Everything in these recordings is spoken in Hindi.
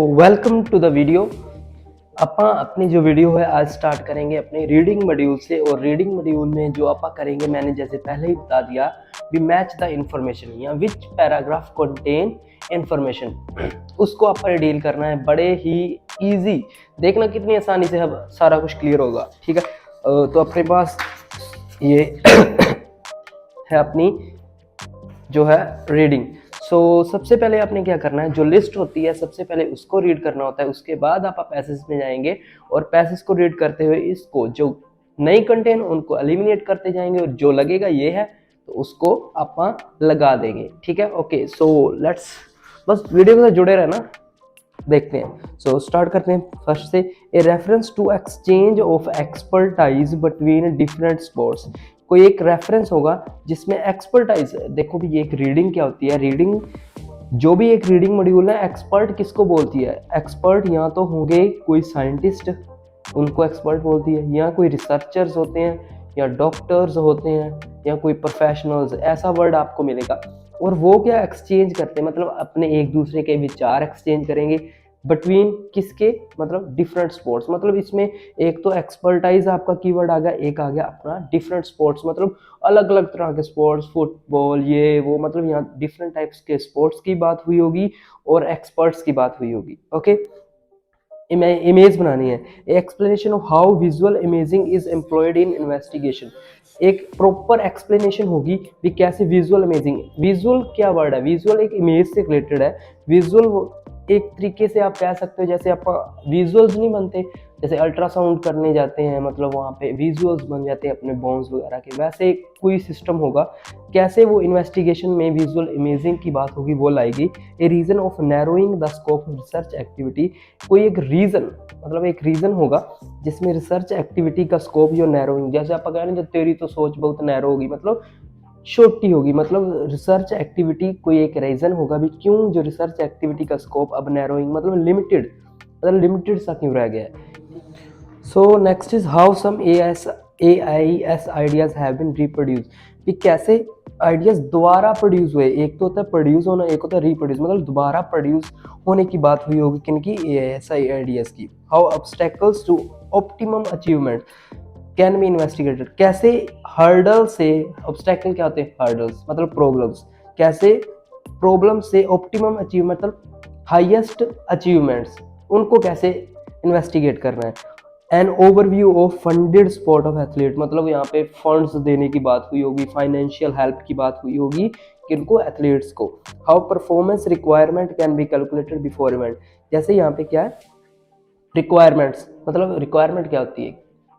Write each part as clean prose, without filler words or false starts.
Welcome to the video. ਆਪਾਂ अपनी जो वीडियो है आज स्टार्ट करेंगे अपने रीडिंग मॉड्यूल से। और रीडिंग मॉड्यूल में जो आप करेंगे, मैंने जैसे पहले ही बता दिया, भी मैच द इंफॉर्मेशन या विच पैराग्राफ कंटेन इंफॉर्मेशन, उसको आप डील करना है। बड़े ही इजी, देखना कितनी आसानी से अब सारा कुछ क्लियर होगा। ठीक है, तो अपने पास ये है अपनी जो है रीडिंग। सबसे पहले आपने क्या करना है, जो लिस्ट होती है सबसे पहले उसको रीड करना होता है। उसके बाद आप पैसेज में जाएंगे और पैसेज को रीड करते हुए इसको जो नहीं कंटेन उनको एलिमिनेट करते जाएंगे, और जो लगेगा ये है तो उसको आप लगा देंगे। ठीक है, ओके। लेट्स बस वीडियो के साथ जुड़े रहना, देखते हैं। स्टार्ट करते हैं फर्स्ट से। A reference to exchange of expertise between different sports. कोई एक रेफरेंस होगा जिसमें एक्सपर्टाइज, देखो भी ये एक रीडिंग क्या होती है। रीडिंग, जो भी एक रीडिंग मॉड्यूल है, एक्सपर्ट किसको बोलती है? एक्सपर्ट या तो होंगे कोई साइंटिस्ट, उनको एक्सपर्ट बोलती है, या कोई रिसर्चर्स होते हैं, या डॉक्टर्स होते हैं, या कोई प्रोफेशनल्स, ऐसा वर्ड आपको मिलेगा। और वो क्या एक्सचेंज करते हैं, मतलब अपने एक दूसरे के विचार एक्सचेंज करेंगे बिटवीन किसके, मतलब डिफरेंट स्पोर्ट्स। मतलब इसमें एक तो एक्सपर्टाइज आपका कीवर्ड आ गया, एक आ गया अपना डिफरेंट स्पोर्ट्स, मतलब अलग अलग तरह के स्पोर्ट्स, फुटबॉल ये वो, मतलब यहाँ डिफरेंट टाइप्स के स्पोर्ट्स की बात हुई होगी और एक्सपर्ट्स की बात हुई होगी। ओके, इमेज बनानी है। Explanation of how visual imaging is employed in investigation. एक प्रॉपर एक्सप्लेनेशन होगी कि कैसे विजुअल इमेजिंग, विजुअल क्या वर्ड है, विजुअल एक इमेज से रिलेटेड है। विजुअल एक तरीके से आप कह सकते हो, जैसे आप विजुअल्स नहीं बनते, जैसे अल्ट्रासाउंड करने जाते हैं, मतलब वहाँ पे विजुअल्स बन जाते हैं अपने बोन्स वगैरह के, वैसे कोई सिस्टम होगा। कैसे वो इन्वेस्टिगेशन में विजुअल इमेजिंग की बात होगी, वो लाएगी। A reason of narrowing the scope of research activity. कोई एक रीजन, मतलब एक रीजन होगा जिसमें रिसर्च एक्टिविटी का स्कोप जो नैरोइंग, जैसे आप कह रहे हैं जो तेरी तो सोच बहुत नैरो होगी, मतलब छोटी होगी, मतलब रिसर्च एक्टिविटी कोई एक रीजन होगा भी क्यों जो रिसर्च एक्टिविटी का स्कोप अब नैरोइंग, मतलब लिमिटेड, मतलब लिमिटेड सा क्यों रह गया है। Next is how some AIS ideas have been reproduce. कि कैसे आइडियाज दोबारा प्रोड्यूस हुए। एक तो होता है प्रोड्यूस होना, एक होता है रिप्रोड्यूस, मतलब दोबारा प्रोड्यूस होने की बात हुई होगी किनकी, AIS आइडियाज की। How obstacles to optimum achievement can be investigated. कैसे हर्डल से, ऑब्स्टेकल क्या होते हैं, हर्डल्स मतलब प्रॉब्लम्स, कैसे प्रॉब्लम से ऑप्टिमम अचीवमेंट, मतलब हाईएस्ट अचीवमेंट्स, उनको कैसे इन्वेस्टिगेट करना है। An overview of funded sport of athlete, मतलब यहाँ पे फंड्स देने की बात हुई होगी, फाइनेंशियल हेल्प की बात हुई होगी किनको, एथलीट्स को। How performance requirement can be calculated before event. जैसे यहाँ पे क्या है, रिक्वायरमेंट्स, मतलब रिक्वायरमेंट क्या होती है,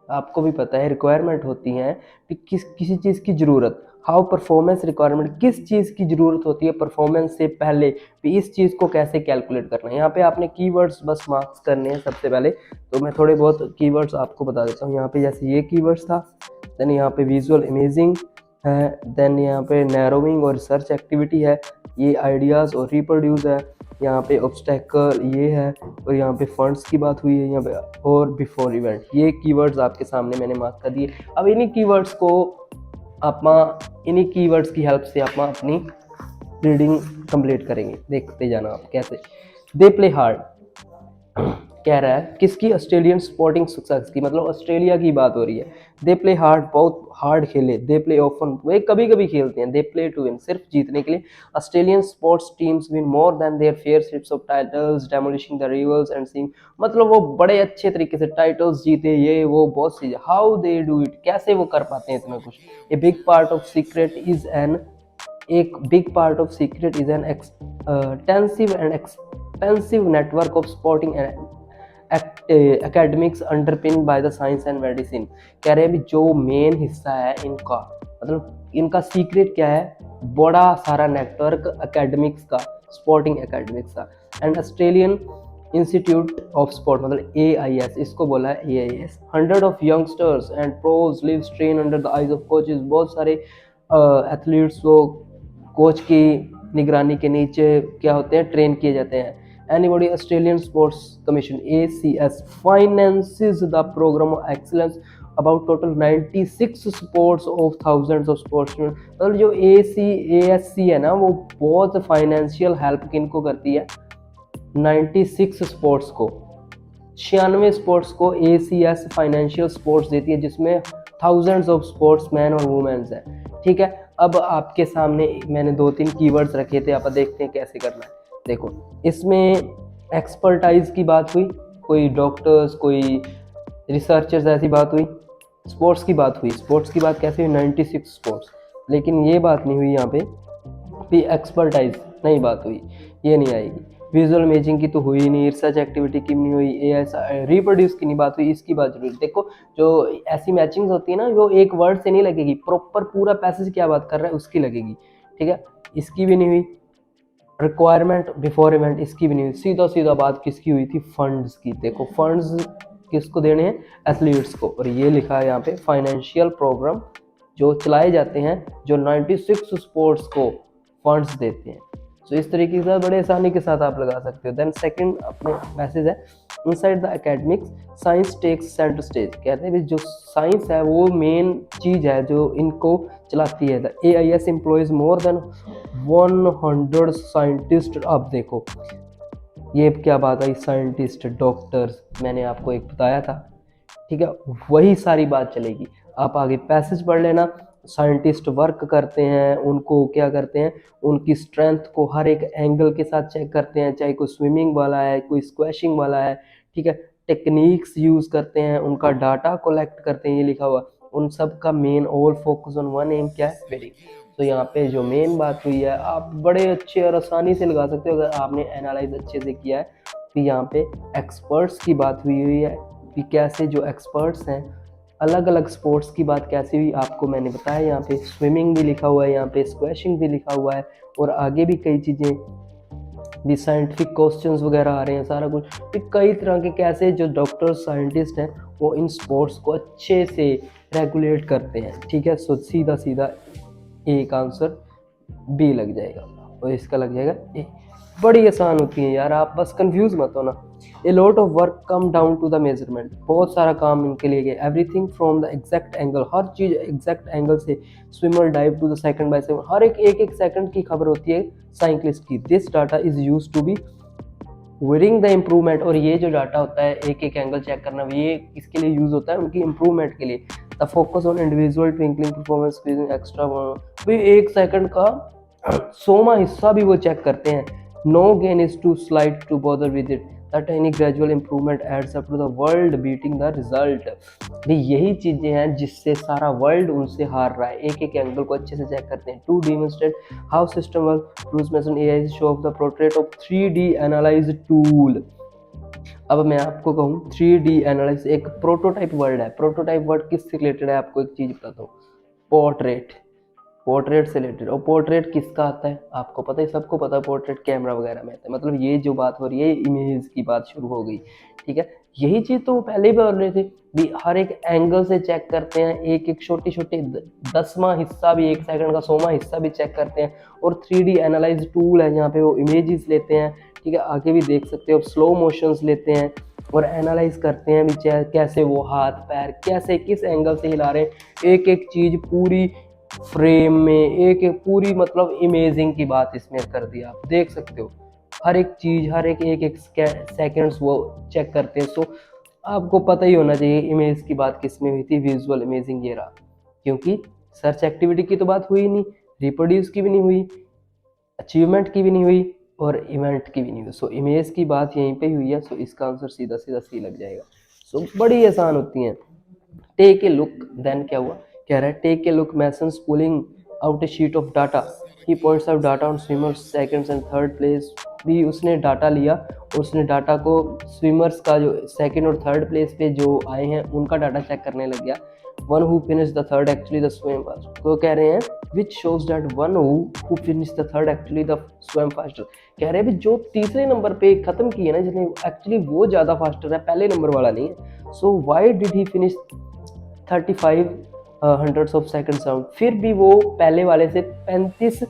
आपको भी पता है, रिक्वायरमेंट होती हैं कि किसी चीज़ की ज़रूरत। हाउ परफॉर्मेंस रिक्वायरमेंट, किस चीज़ की ज़रूरत होती है परफॉर्मेंस से पहले, भी इस चीज़ को कैसे कैलकुलेट करना है। यहाँ पे आपने कीवर्ड्स बस मार्क्स करने हैं सबसे पहले, तो मैं थोड़े बहुत कीवर्ड्स आपको बता देता हूँ। यहाँ पे जैसे ये कीवर्ड्स था, देन यहाँ पे विजुअल इमेजिंग है, देन यहाँ पे नैरोइंग और रिसर्च एक्टिविटी है, ये आइडियाज़ और रिप्रोड्यूस है, यहाँ पे ऑब्स्टेकल ये है, और यहाँ पे फंड्स की बात हुई है यहाँ पे, और बिफोर इवेंट। ये कीवर्ड्स आपके सामने मैंने मार्क कर दिए। अब इन्हीं कीवर्ड्स को आप, इन्हीं कीवर्ड्स की हेल्प से आप अपनी रीडिंग कंप्लीट करेंगे। देखते जाना आप कैसे। दे प्ले हार्ड कह रहा है किसकी, ऑस्ट्रेलियन स्पोर्टिंग सक्सेस की, मतलब ऑस्ट्रेलिया की बात हो रही है। दे प्ले हार्ड, बहुत हार्ड खेले। दे प्ले ऑफन, वे कभी कभी खेलते हैं। दे प्ले टू विन, सिर्फ जीतने के लिए। Australian sports teams win more than their fair shares of titles, demolishing the rivals and seeing, मतलब वो बड़े अच्छे तरीके से टाइटल्स जीते, ये वो बहुत सी। हाउ दे डू इट, कैसे वो कर पाते हैं इतना कुछ। A big part of secret is an, एक big part of secret is an extensive and expensive network of sporting academics underpin by the science and medicine. कह रहे हैं भी जो मेन हिस्सा है इनका, मतलब इनका सीक्रेट क्या है, बड़ा सारा नेटवर्क एकेडमिक्स का, स्पोर्टिंग एकेडमिक्स का। And Australian institute of sport, मतलब AIS, इसको बोला है AIS। 100 of youngsters and pros live train under the eyes of coaches, बहुत सारे एथलीट्स को कोच की निगरानी के नीचे क्या होते हैं, ट्रेन किए जाते हैं। Anybody, Australian Sports Commission ACS finances the program of excellence about total 96 sports of thousands of sportsmen। मतलब जो ASC है ना, वो बहुत फाइनेंशियल हेल्प किनको करती है, 96 स्पोर्ट्स को, 96 स्पोर्ट्स को ACS फाइनेंशियल स्पोर्ट्स देती है, जिसमें थाउजेंड्स ऑफ स्पोर्ट्स मैन और वुमेन्स हैं। ठीक है, अब आपके सामने मैंने 2-3 कीवर्ड्स रखे थे, आप देखते हैं कैसे करना है। देखो, इसमें एक्सपर्टाइज की बात हुई, कोई डॉक्टर्स, कोई रिसर्चर्स ऐसी बात हुई, स्पोर्ट्स की बात हुई। स्पोर्ट्स की बात कैसे हुई? 96 स्पोर्ट्स। लेकिन ये बात नहीं हुई यहाँ पे भी एक्सपर्टाइज नहीं बात हुई, ये नहीं आएगी। विजुअल इमेजिंग की तो हुई ही नहीं, रिसर्च एक्टिविटी की नहीं हुई, AI रिप्रोड्यूस की नहीं बात हुई, इसकी बात जरूरी। देखो, जो ऐसी मैचिंग्स होती है ना, वो एक वर्ड से नहीं लगेगी, प्रॉपर पूरा पैसेज क्या बात कर रहा है उसकी लगेगी। ठीक है, इसकी भी नहीं हुई। रिक्वायरमेंट बिफोर इवेंट, इसकी भी नहीं हुई। सीधा सीधा बात किसकी हुई थी? फंड्स की। देखो, फंड्स किसको देने हैं? एथलीट्स को। और ये लिखा है यहाँ पे फाइनेंशियल प्रोग्राम जो चलाए जाते हैं, जो 96 स्पोर्ट्स को फंड्स देते हैं। सो इस तरीके से बड़े आसानी के साथ आप लगा सकते हो। देन सेकंड अपने मैसेज है, inside the academics science takes centre stage. कहते हैं जो साइंस है वो मेन चीज़ है जो इनको चलाती है। The AIS employees more than 100 scientist. अब देखो, ये क्या बात आई? साइंटिस्ट, डॉक्टर्स, मैंने आपको एक बताया था। ठीक है, वही सारी बात चलेगी। आप आगे पैसेज पढ़ लेना। साइंटिस्ट वर्क करते हैं, उनको क्या करते हैं? उनकी स्ट्रेंथ को हर एक एंगल के साथ चेक करते हैं, चाहे कोई स्विमिंग वाला है, कोई स्क्वैशिंग वाला है। ठीक है, टेक्निक्स यूज़ करते हैं, उनका डाटा कलेक्ट करते हैं, ये लिखा हुआ। उन सब का main all focus on one aim क्या है? वेडिंग। तो यहाँ पे जो मेन बात हुई है, आप बड़े अच्छे और आसानी से लगा सकते हो अगर आपने एनालाइज अच्छे से किया है। तो यहाँ पे एक्सपर्ट्स की बात हुई है कि कैसे जो एक्सपर्ट्स हैं, अलग अलग स्पोर्ट्स की बात कैसे हुई आपको मैंने बताया। यहाँ पे स्विमिंग भी लिखा हुआ है, यहाँ पे स्क्वैशिंग भी लिखा हुआ है, और आगे भी कई चीज़ें भी, साइंटिफिक क्वेश्चंस वगैरह आ रहे हैं, सारा कुछ भी कई तरह के कैसे जो डॉक्टर साइंटिस्ट हैं वो इन स्पोर्ट्स को अच्छे से रेगुलेट करते हैं। ठीक है, सो सीधा सीधा एक आंसर बी लग जाएगा और इसका लग जाएगा ए। बड़ी आसान होती है यार, आप बस कंफ्यूज मत हो ना। A lot of work come down to the measurement. बहुत सारा काम इनके लिए गया। Everything from the exact angle, हर चीज़ एग्जैक्ट एंगल से। Swimmer dive to the second by second, हर एक सेकंड की खबर होती है साइंटिस्ट की। This data is use to be wearing the improvement. और ये जो डाटा होता है एक एंगल चेक करना, ये किसके लिए यूज होता है? उनकी इम्प्रूवमेंट के लिए। The focus on individual twinkling performance extra, भी 1 सेकंड का 100वां हिस्सा भी वो चेक करते हैं। No gain is too slide to bother with it, that any gradual improvement adds up to the world beating the result. भी यही चीजें हैं जिससे सारा वर्ल्ड उनसे हार रहा है। एक एंगल को अच्छे से चेक करते हैं। To demonstrate how system work, Bruce Mason AI show of the portrait of 3D analyse tool. अब मैं आपको कहूँ 3D एनालिसिस एक प्रोटोटाइप वर्ड है। प्रोटोटाइप वर्ड किससे रिलेटेड है? आपको एक चीज बताता हूँ, पोर्ट्रेट। पोर्ट्रेट से रिलेटेड। और पोर्ट्रेट किसका आता है? आपको पता है, सबको पता है पोर्ट्रेट कैमरा वगैरह में आता है। मतलब ये जो बात हो रही है, इमेज की बात शुरू हो गई। ठीक है, यही चीज़ तो वो पहले ही बोल रहे थे भी, हर एक एंगल से चेक करते हैं, एक छोटे छोटे 10वां हिस्सा भी, 1 सेकंड का 100वां हिस्सा भी चेक करते हैं। और 3D एनालाइज टूल है जहाँ पे वो इमेजेस लेते हैं। ठीक है, आगे भी देख सकते हो, स्लो मोशंस लेते हैं और एनालाइज करते हैं भी कैसे वो हाथ पैर कैसे किस एंगल से हिला रहे हैं। एक चीज़ पूरी फ्रेम में, एक पूरी मतलब इमेजिंग की बात इसमें कर दी। आप देख सकते हो हर एक चीज़, हर एक सेकंड्स वो चेक करते हैं। सो आपको पता ही होना चाहिए इमेज की बात किस में हुई थी, विजुअल इमेजिंग ये रहा। क्योंकि सर्च एक्टिविटी की तो बात हुई नहीं, रिप्रोड्यूस की भी नहीं हुई, अचीवमेंट की भी नहीं हुई और इवेंट की भी नहीं हुई। सो इमेज की बात यहीं पे हुई है। सो इसका आंसर सीधा सीधा सी लग जाएगा। सो बड़ी आसान होती हैं। टेक ए लुक, देन क्या हुआ? कह रहा है take a look, Mason's pulling out a sheet of data, he points out data on swimmers seconds and third place. भी उसने डाटा लिया, उसने डाटा को स्विमर्स का जो सेकंड और थर्ड प्लेस पे जो आए हैं उनका डाटा चेक करने लग गया। One who finish the third actually the swim fast, तो कह रहे हैं which shows that one who finish the third actually the swim faster. कह रहे हैं जो तीसरे नंबर पे खत्म की है ना जिसने, एक्चुअली वो ज़्यादा फास्टर है, पहले नंबर वाला नहीं है। So why did he finish 35 hundreds of second sound. फिर भी वो पहले वाले से 35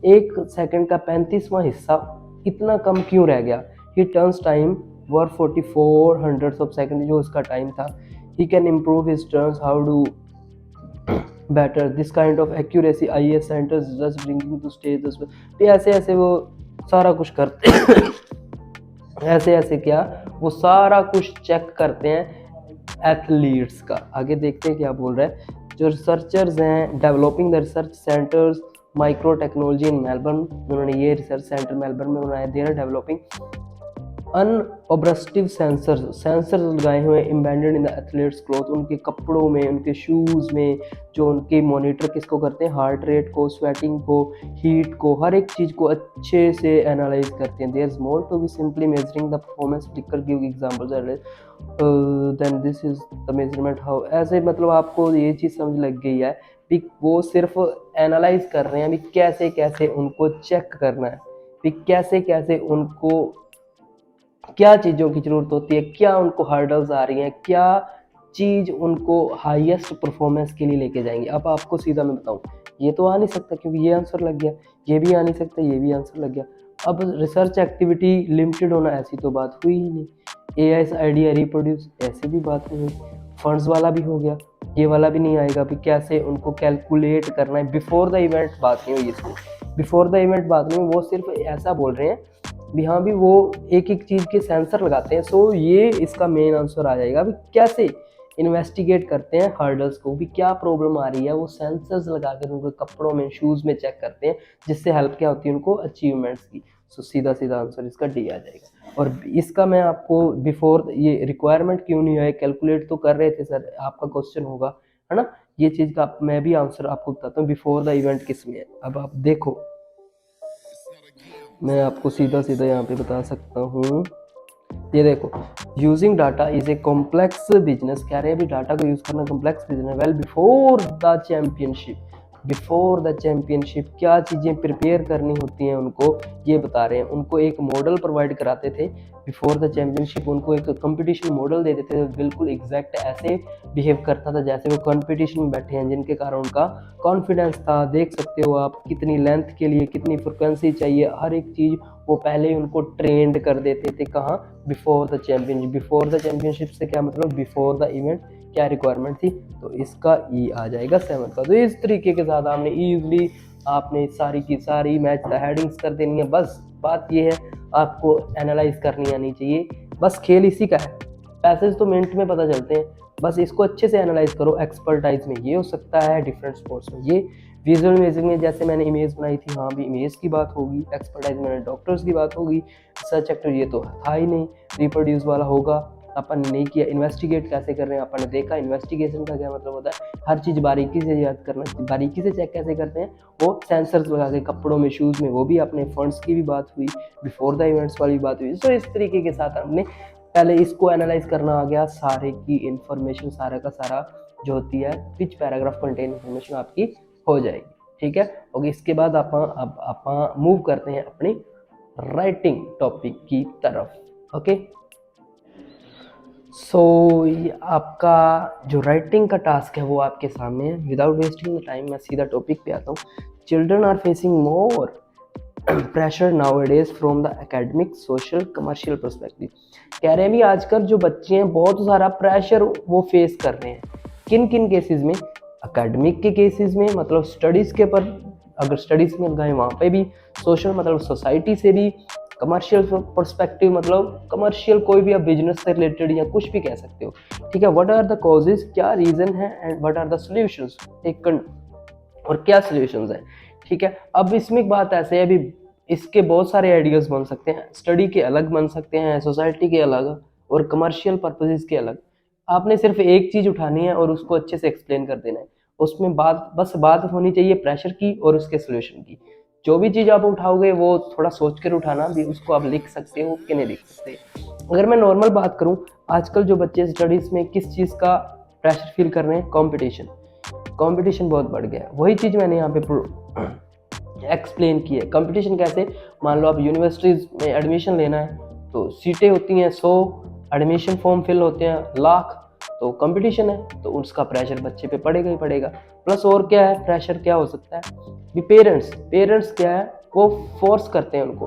1 सेकंड का 35वां हिस्सा इतना कम क्यों रह गया? He turns time were 44 hundreds of second जो उसका टाइम था। He can improve his turns how do better this kind of accuracy IAS centres just bringing to stage. ऐसे ऐसे वो सारा कुछ करते ऐसे ऐसे क्या, वो सारा कुछ चेक करते हैं एथलीट्स का। आगे देखते हैं क्या बोल रहा है। जो रिसर्चर्स हैं, developing the research centres micro technology in Melbourne, उन्होंने ये रिसर्च सेंटर मेलबर्न में बनाया। दे आर डेवलपिंग अनऑब्स्ट्रक्टिव सेंसर्स लगाए हुए embedded in the athletes cloth, उनके कपड़ों में, उनके शूज़ में, जो उनके मॉनिटर किसको करते हैं, हार्ट रेट को, स्वेटिंग को, हीट को, हर एक चीज़ को अच्छे से एनालाइज करते हैं। There is more to be simply measuring the performance, ticker give examples then this is the measurement how. ऐसे मतलब आपको ये चीज़ समझ लग गई है कि वो सिर्फ एनालाइज कर रहे हैं अभी कैसे कैसे उनको चेक करना है, कि कैसे कैसे उनको क्या चीज़ों की ज़रूरत होती है, क्या उनको हर्डल्स आ रही हैं, क्या चीज़ उनको हाईएस्ट परफॉर्मेंस के लिए लेके जाएंगे। अब आपको सीधा मैं बताऊं, ये तो आ नहीं सकता क्योंकि ये आंसर लग गया, ये भी आ नहीं सकता, ये भी आंसर लग गया। अब रिसर्च एक्टिविटी लिमिटेड होना, ऐसी तो बात हुई ही नहीं। एआई आइडिया रिप्रोड्यूस, ऐसे भी बात नहीं हुई। फंड्स वाला भी हो गया, ये वाला भी नहीं आएगा भी कैसे उनको कैलकुलेट करना है। बिफोर द इवेंट बात नहीं हुई इसमें, बिफोर द इवेंट बात नहीं हुई, वो सिर्फ ऐसा बोल रहे हैं भी हाँ भी वो एक एक चीज़ के सेंसर लगाते हैं। सो ये इसका मेन आंसर आ जाएगा भी कैसे इन्वेस्टिगेट करते हैं हर्डल्स को, भी क्या प्रॉब्लम आ रही है, वो सेंसर्स लगा कर उनके कपड़ों में, शूज़ में चेक करते हैं, जिससे हेल्प क्या होती है उनको अचीवमेंट्स की। सो सीधा सीधा आंसर इसका डी आ जाएगा। और इसका मैं आपको बिफोर ये रिक्वायरमेंट क्यों नहीं है, कैलकुलेट तो कर रहे थे सर, आपका क्वेश्चन होगा है ना, ये चीज़ का मैं भी आंसर आपको बताता हूँ बिफोर द इवेंट किस में है। अब आप देखो, मैं आपको सीधा सीधा यहाँ पे बता सकता हूँ। ये देखो, using data is a complex business, कह रहे हैं भी डाटा को यूज करना complex business. Well before the championship, before the championship क्या चीज़ें प्रिपेयर करनी होती हैं उनको, ये बता रहे हैं। उनको एक मॉडल प्रोवाइड कराते थे बिफोर द चैंपियनशिप, उनको एक कंपटीशन मॉडल दे देते थे, बिल्कुल एग्जैक्ट ऐसे बिहेव करता था जैसे वो कंपटीशन में बैठे हैं, जिनके कारण उनका कॉन्फिडेंस था। देख सकते हो आप कितनी लेंथ के लिए कितनी फ्रिक्वेंसी चाहिए, हर एक चीज़ वो पहले ही उनको ट्रेंड कर देते थे। कहाँ, before the championship. Before the championship से क्या मतलब, बिफोर द इवेंट क्या रिक्वायरमेंट थी, तो इसका ई आ जाएगा 7 का। तो इस तरीके के साथ आपने ईजिली आपने सारी की सारी मैच द हेडिंग्स कर देनी है। बस बात ये है आपको एनालाइज करनी आनी चाहिए, बस खेल इसी का है। पैसेज तो मिनट में पता चलते हैं, बस इसको अच्छे से एनालाइज करो। एक्सपर्टाइज में ये हो सकता है, डिफरेंट स्पोर्ट्स में ये, विजुअल इमेजिंग में जैसे मैंने इमेज बनाई थी, हाँ भी इमेज की बात होगी। एक्सपर्टाइज में डॉक्टर्स की बात होगी। रिसर्च एक्टर ये तो था ही नहीं, रिप्रोड्यूस वाला होगा, अपन ने नहीं किया। इन्वेस्टिगेट कैसे कर रहे हैं अपन ने देखा, इन्वेस्टिगेशन का क्या मतलब होता है, हर चीज़ बारीकी से याद करना, बारीकी से चेक कैसे करते हैं, वो सेंसर्स लगा के कपड़ों में, शूज़ में, वो भी अपने फंड्स की भी बात हुई, बिफोर द इवेंट्स वाली बात हुई। तो इस तरीके के साथ हमने पहले इसको एनालाइज करना आ गया, सारे की इंफॉर्मेशन, सारा का सारा जो होती है विच पैराग्राफ कंटेन इंफॉर्मेशन आपकी हो जाएगी। ठीक है, और इसके बाद आप मूव करते हैं अपनी राइटिंग टॉपिक की तरफ। ओके, सो आपका जो राइटिंग का टास्क है वो आपके सामने है। विदाउट वेस्टिंग टाइम मैं सीधा टॉपिक पे आता हूँ। Children are facing more pressure nowadays from the academic, social, commercial perspective. कह रहे हैं भी आजकल जो बच्चे हैं बहुत सारा प्रेशर वो फेस कर रहे हैं। किन किन केसेस में, एकेडमिक के केसेस में, मतलब स्टडीज़ के पर अगर स्टडीज़ में लगाएं वहाँ पे भी, सोशल मतलब सोसाइटी से भी, कमर्शियल पर्सपेक्टिव मतलब कमर्शियल कोई भी आप बिजनेस से रिलेटेड या कुछ भी कह सकते हो। ठीक है, व्हाट आर द कॉजेज, क्या रीज़न है, and what are the solutions taken, और क्या सॉल्यूशंस हैं। ठीक है, अब इसमें एक बात ऐसे है, अभी इसके बहुत सारे आइडियाज़ बन सकते हैं, स्टडी के अलग बन सकते हैं, सोसाइटी के अलग, और कमर्शियल पर्पसेस के अलग। आपने सिर्फ एक चीज़ उठानी है और उसको अच्छे से एक्सप्लेन कर देना है। उसमें बात होनी चाहिए प्रेशर की और उसके सोल्यूशन की। जो भी चीज़ आप उठाओगे वो थोड़ा सोच कर उठाना भी, उसको आप लिख सकते हो कि नहीं लिख सकते। अगर मैं नॉर्मल बात करूँ, आजकल जो बच्चे स्टडीज़ में किस चीज़ का प्रेशर फील कर रहे हैं, कंपटीशन बहुत बढ़ गया है। वही चीज़ मैंने यहाँ पे एक्सप्लेन की है। कंपटीशन कैसे, मान लो आप यूनिवर्सिटीज़ में एडमिशन लेना है तो सीटें होती हैं 100, एडमिशन फॉर्म फिल होते हैं लाख, तो कंपटीशन है तो उसका प्रेशर बच्चे पे पड़ेगा ही पड़ेगा। प्लस और क्या है, प्रेशर क्या हो सकता है भी, पेरेंट्स क्या है, वो फोर्स करते हैं उनको।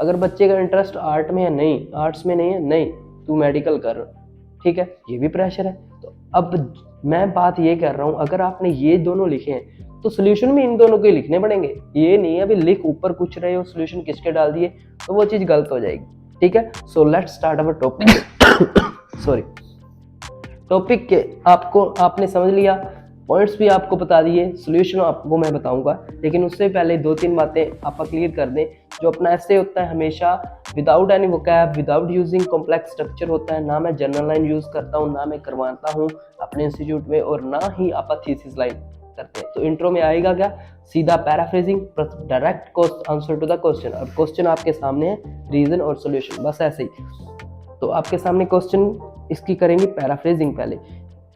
अगर बच्चे का इंटरेस्ट आर्ट में है, नहीं आर्ट्स में नहीं है, नहीं तू मेडिकल कर, ठीक है, ये भी प्रेशर है। तो अब मैं बात ये कर रहा हूँ, अगर आपने ये दोनों लिखे हैं तो सोल्यूशन भी इन दोनों के लिखने पड़ेंगे। ये नहीं है अभी लिख ऊपर कुछ रहे हो, सोल्यूशन किसके डाल दिए, तो वो चीज़ गलत हो जाएगी। ठीक है। So let's start our topic. Sorry, topic के आपने समझ लिया, पॉइंट्स भी आपको बता दिए, सॉल्यूशन आपको मैं बताऊंगा, लेकिन उससे पहले 2-3 बातें आप क्लियर कर दें। जो अपना ऐसे होता है हमेशा without any vocab, without using complex structure होता है। ना मैं जनरल लाइन यूज करता हूँ, ना मैं करवाता हूँ अपने इंस्टीट्यूट में, और ना ही आप थीसिस लाइन करते हैं। तो इंट्रो में आएगा क्या, सीधा paraphrasing, direct answer to the question. अब क्वेश्चन आपके सामने है, रीजन और सॉल्यूशन, बस ऐसे ही। तो आपके सामने क्वेश्चन इसकी करेंगे पैराफ्रेजिंग। पहले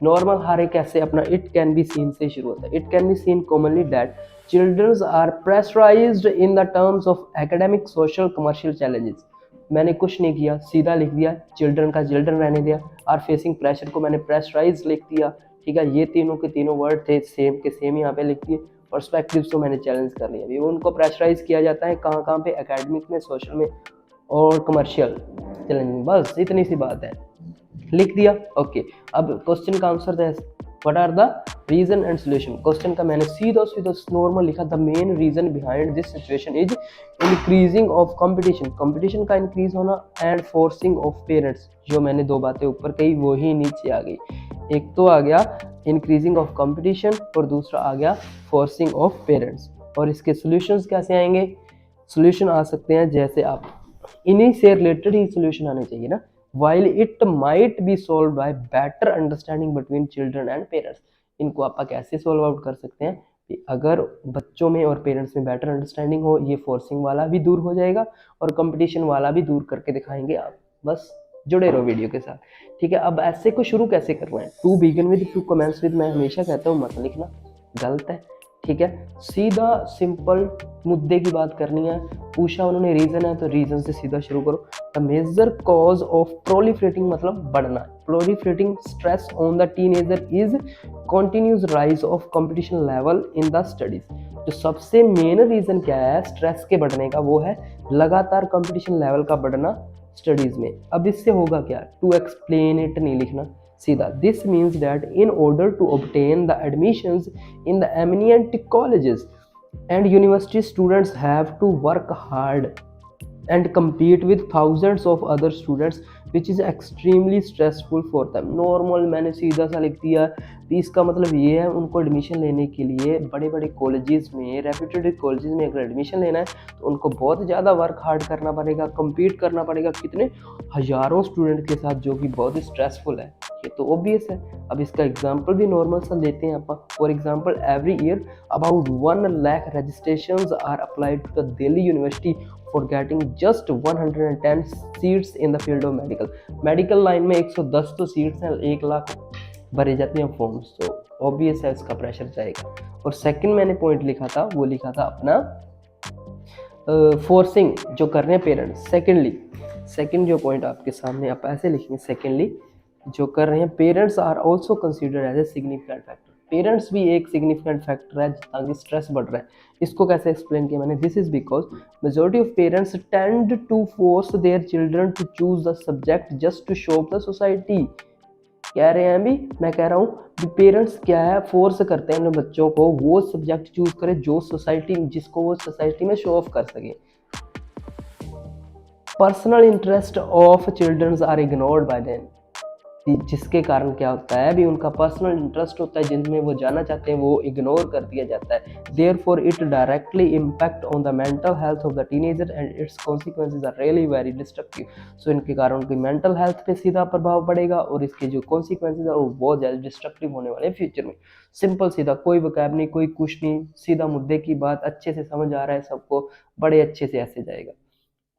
नॉर्मल हर एक ऐसे अपना इट कैन बी सीन से शुरू होता है। It can be seen commonly that childrens are pressurised in the terms of academic, social, commercial challenges. मैंने कुछ नहीं किया, सीधा लिख दिया, चिल्ड्रन का चिल्ड्रन रहने दिया, आर फेसिंग प्रेशर को मैंने प्रेशराइज लिख दिया, ठीक है। ये तीनों के तीनों वर्ड थे सेम के सेम, यहाँ पे लिख दिए। पर्सपेक्टिव्स को मैंने चैलेंज कर लिया। अभी उनको प्रेशराइज किया जाता है कहाँ कहाँ पे, एकेडमिक में, सोशल में और कमर्शियल चैलेंजिंग, बस इतनी सी बात है, लिख दिया। ओके, अब क्वेश्चन का आंसर है what are the reason and solution. Question का मैंने सीधा सीधा नॉर्मल लिखा, the main reason behind this situation is increasing of competition, competition का इंक्रीज होना, एंड फोर्सिंग ऑफ पेरेंट्स। जो मैंने दो बातें ऊपर कही वो ही नीचे आ गई। एक तो आ गया इंक्रीजिंग ऑफ कंपटीशन और दूसरा आ गया फोर्सिंग ऑफ पेरेंट्स। और इसके सॉल्यूशंस कैसे आएंगे, सॉल्यूशन आ सकते हैं जैसे आप इन्हीं से रिलेटेड ही सॉल्यूशन आने चाहिए ना। While it might be solved by better understanding between children and parents, इनको आप कैसे सॉल्व आउट कर सकते हैं कि अगर बच्चों में और पेरेंट्स में बेटर अंडरस्टैंडिंग हो, ये फोर्सिंग वाला भी दूर हो जाएगा और कंपटीशन वाला भी दूर करके दिखाएंगे आप। बस जुड़े रहो वीडियो के साथ, ठीक है। अब ऐसे को शुरू कैसे करना है, to begin with, to commence with, मैं हमेशा कहता हूँ मत लिखना, गलत है, ठीक है। सीधा सिंपल मुद्दे की बात करनी है। पूछा उन्होंने रीजन है तो रीजन से सीधा शुरू करो। The major cause of proliferating मतलब बढ़ना, proliferating stress on the teenager is continuous rise of competition level in the studies. जो सबसे मेन रीजन क्या है स्ट्रेस के बढ़ने का, वो है लगातार कंपटीशन लेवल का बढ़ना स्टडीज में। अब इससे होगा क्या, टू एक्सप्लेन इट नहीं लिखना, सीधा this means that in order to obtain the admissions in the eminent colleges and universities, students have to work hard and compete with thousands of other students which is extremely stressful for them। Normal मैंने सीधा सा लिख दिया। इसका मतलब ये है उनको एडमिशन लेने के लिए बड़े बड़े कॉलेजेस में, रेप्यूटेड कॉलेजेस में अगर एडमिशन लेना है तो उनको बहुत ज़्यादा वर्क हार्ड करना पड़ेगा, compete करना पड़ेगा कितने हज़ारों स्टूडेंट के साथ, जो कि बहुत ही स्ट्रेसफुल है। ये तो ऑब्वियस है। अब इसका एग्जांपल भी नॉर्मल सा लेते हैं अपन। For example every year about 1 lakh registrations are applied to the Delhi University for getting just 110 seats in the field of medical. Medical line में 110 तो सीट्स हैं, 1 लाख भरे जाते हैं फॉर्म्स, तो ऑब्वियस है इसका प्रेशर जाएगा। और सेकंड मैंने पॉइंट लिखा था, वो लिखा था अपना फोर्सिंग जो कर रहे हैं पेरेंट्स। सेकंड जो पॉइंट आपके सामने आप ऐसे लिखेंगे, सेकेंडली जो कर रहे हैं parents are also considered as a significant factor. Parents भी एक सिग्निफिकेंट फैक्टर है ताकि स्ट्रेस बढ़ रहा है। इसको कैसे एक्सप्लेन किया मैंने, this is because majority of parents tend to force their children to choose the subject just to show the society. कह रहे हैं अभी, मैं कह रहा हूँ पेरेंट्स क्या है, फोर्स करते हैं अपने बच्चों को वो सब्जेक्ट चूज करे जो सोसाइटी, जिसको वो सोसाइटी में शो ऑफ कर सके। Personal interest of childrens are ignored by them, जिसके कारण क्या होता है, अभी उनका पर्सनल इंटरेस्ट होता है जिनमें वो जाना चाहते हैं, वो इग्नोर कर दिया जाता है। Therefore it directly impact on the mental health of the teenager and its consequences are really very destructive. So इनके कारण उनकी मेंटल हेल्थ पे सीधा प्रभाव पड़ेगा और इसके जो कॉन्सिक्वेंसेज है वो बहुत ज़्यादा डिस्ट्रक्टिव होने वाले हैं फ्यूचर में। सिंपल सीधा, कोई वोकैब नहीं, कोई कुछ नहीं, सीधा मुद्दे की बात अच्छे से समझ आ रहा है सबको, बड़े अच्छे से ऐसे जाएगा,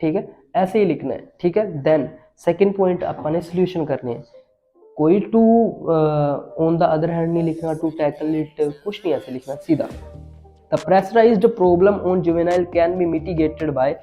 ठीक है, ऐसे ही लिखना है, ठीक है। देन सेकेंड पॉइंट अपन ने सोल्यूशन करने हैं। कोई to on the other hand नहीं लिखना, टू टैकल इट, कुछ नहीं ऐसे लिखना, सीधा। The pressurised problem on juvenile can be mitigated by,